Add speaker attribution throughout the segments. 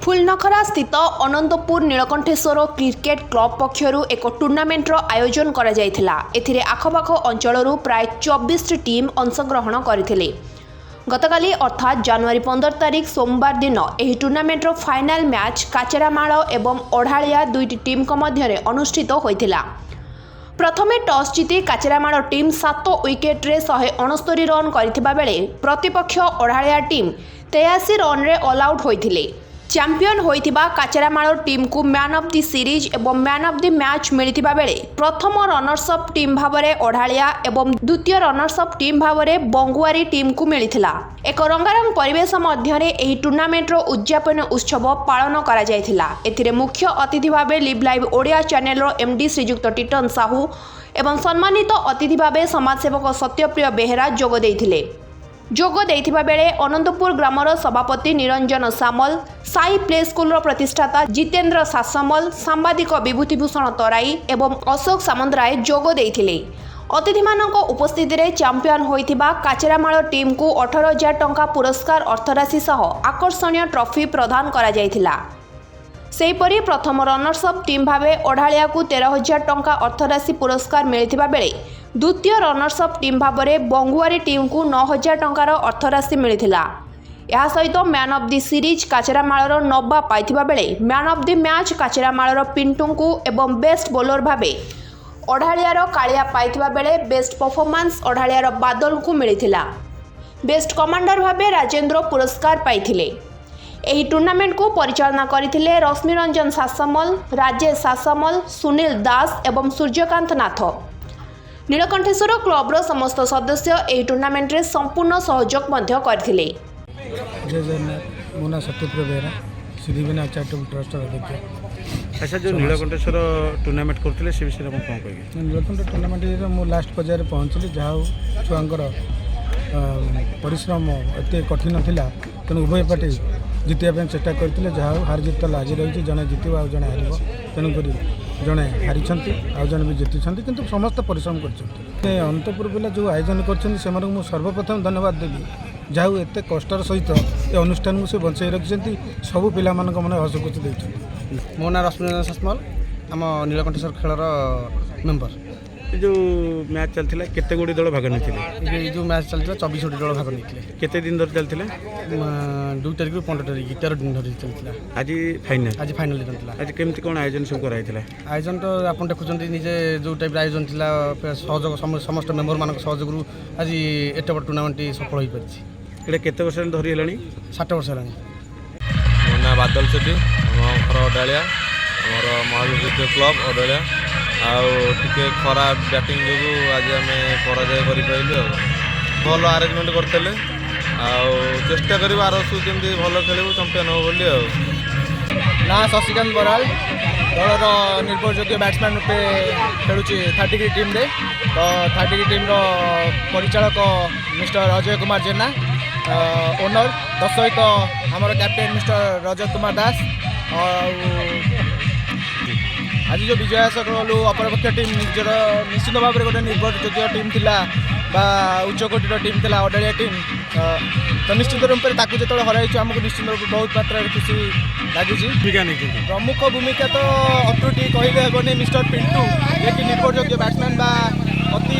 Speaker 1: फुलनखरा स्थित Anantapur Neelkantheshwar cricket club पक्षरु एक टूर्नामेंटर आयोजन करा जायथिला। एथिरे आखपाख अंचलरू प्राय 24 टीम अंशग्रहण करथिले। गतकाली अर्थात जनवरी 15 तारिख सोमवार दिन एही टूर्नामेंटर फाइनल मैच काचरामाळ एवं ओढालिया दुईटी टीम मध्य अनुष्ठित होइथिला। प्रथमे टॉस जीति काचरामाळ टीम 7 विकेट रे 169 रन करथिबा बेले प्रतिपक्ष ओढालिया टीम 83 रन रे ऑल आउट होइथिले। चैंपियन होइथिबा काचरामाळ टीम को मैन ऑफ द सीरीज एवं मैन ऑफ द मैच मिलिथिबा बेले प्रथम रनर्स अप टीम भावरे ओढालिया एवं द्वितीय रनर्स अप टीम भावरे बंगुआरी टीम को मिलिथिला। एक रंगारंग परिवेश मध्यरे एही टूर्नामेंटर उद्यापन उत्सव पालन करा जायथिला। एथिरे मुख्य अतिथि भावे लिव लाइव ओडिया चैनल रो एमडी श्रीजुक्त टिटन साहू एवं सम्मानित अतिथि भावे समाजसेवक सत्यप्रिय बेहेरा जोग देइथिले। जोग देइथिबा बेले अनंतपुर ग्रामर सभापति निरंजन सामल, साई प्ले स्कूल प्रतिष्ठाता जितेंद्र सासमल, सांबादिक विभूतिभूषण तराई एवं अशोक सामंतराय जोग देइथिले। अतिथि मानक उपस्थिति रे चैंपियन होइथिबा काचरामाळ टीम को 18,000 टंका पुरस्कार अर्थराशि सह आकर्षणीय ट्रॉफी प्रदान करा जायथिला। सेहीपरि प्रथम रनर्स अप टीम भावे ओढालिया को 13,000 टंका अर्थराशि पुरस्कार मिलिथिबा बेले द्वितीय रनर्स अप टीम भावरे बंगुआरी टीम को 9,000 टंकार अर्थराशि मिलिथिला। या सहित मैन ऑफ द सीरीज काचरामाळर नब्बा पाइथिबा बेले मैन ऑफ द मैच काचरामाळर पिंटू को एवं बेस्ट बॉलर भावे ओढालियार कालिया पाइथिबा बेले बेस्ट परफॉर्मेंस ओढालियार बादल को मिलिथिला। बेस्ट कमांडर भावे राजेंद्र पुरस्कार पाइथिले। एही टूर्नामेंट को परिचालना करथिले रश्मि रंजन सासमल, राजेश सासमल, सुनील दास एवं सूर्यकांत नाथ। नीलकंठेश्वर क्लब रो समस्त सदस्य एही टूर्नामेंट रे संपूर्ण सहयोग मध्य करथिले।
Speaker 2: मोना सत्यप्रिय बेहेरा सिद्धिविनायक चैरिटेबल ट्रस्ट अध्यक्ष।
Speaker 3: अच्छा, जो नीलकंठेश्वर टूर्नामेंट करथिले से विषय में कोन कहि?
Speaker 2: नीलकंठ टूर्नामेंट रे मो लास्ट पर्यायर पहुंचली जहाँ छुआंकर परिश्रम एते कठिन थिला तेणु उभय पार्टी जितिया चेष्टा करते जहाँ हार जीत आज रही जड़े जितब आ जड़े हार तेणुक जड़े हारी आउ जड़े भी जीति किंतु समस्त परिश्रम कर अनंतपुर पिला जो आयोजन कर सर्वप्रथम धन्यवाद देवी जहाँ एत कष्टर सहित ए अनुष्ठान को से बचाई रखिंट सबू पिला मन हसखुशी देते।
Speaker 4: मो ना रश्मि सासमल आम नीलकंठेश्वर खेलर मेम्बर।
Speaker 3: जो मैच चलता केते गुड़ी दल भाग नहीं
Speaker 4: जो मैच चलता 24 दल भाग नहीं
Speaker 3: केते दिन धर चलता
Speaker 4: 2 तारिख 15 तारिख 13 दिन धरी चलता।
Speaker 3: आज फाइनल
Speaker 4: दिन था।
Speaker 3: आज केमती कौन आयोजन सब कराई?
Speaker 4: आयोजन तो आप देखुं निजे जो टाइप आयोजन था सहयोग समस्त मेम्बर मान सहयोग आज एत बड़ टूर्नामेंट सफल हो पार्टी।
Speaker 3: केते वर्ष धरी है?
Speaker 4: 7 वर्ष है।
Speaker 5: मो ना बादल सेठी घर ओडालिया महाविद्यालय क्लब ओडालिया आगे खराब बैटिंग जो आज आम पराजय कर भल आरेंजमेंट करते चेष्टा कर आर जमी भल खेलू चंपियन हो बोली
Speaker 4: ना शशिकांत बराल दलर निर्भरयोग्य बैट्समैन रूपे खेलुँ 30 टीम रे। तो 30 टीम परिचालक मिस्टर अजय कुमार जेना, ओनर सहित आमर कैप्टेन मिस्टर रजत कुमार दास। आज जो विजय हासिल कलु अपरपक्ष टीम निजर निश्चित भाव में गोटे निर्भरयोग्य टीम थिला बा उच्चकोटीर टीम थिला ओडालिया टीम। तो निश्चित रूप से जो हर आमको निश्चित रूप बहुत मात्रा खुशी लगी। प्रमुख भूमिका तो अत्रुटी कहले हेनी मिस्टर पिंटू जे कि निर्भरयोग्य बैट्समैन बा अति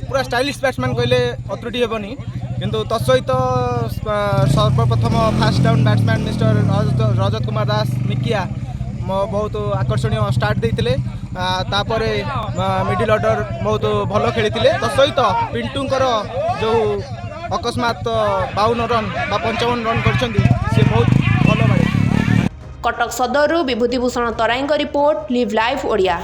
Speaker 4: पूरा स्टाइलिश बैट्समैन कहले अत्रुटी हेनी किंतु तत्सहित सर्वप्रथम fast down batsman mister Rajat Kumar Das मिकिया बहुत आकर्षणीय स्टार्ट देते तापर मिडिल ऑर्डर बहुत भल खेली सहित पिंटूंकर जो अकस्मात 52 रन बा 55 रन कर बहुत भल।
Speaker 1: कटक सदर विभूतिभूषण तराई रिपोर्ट लिव लाइव ओडिया।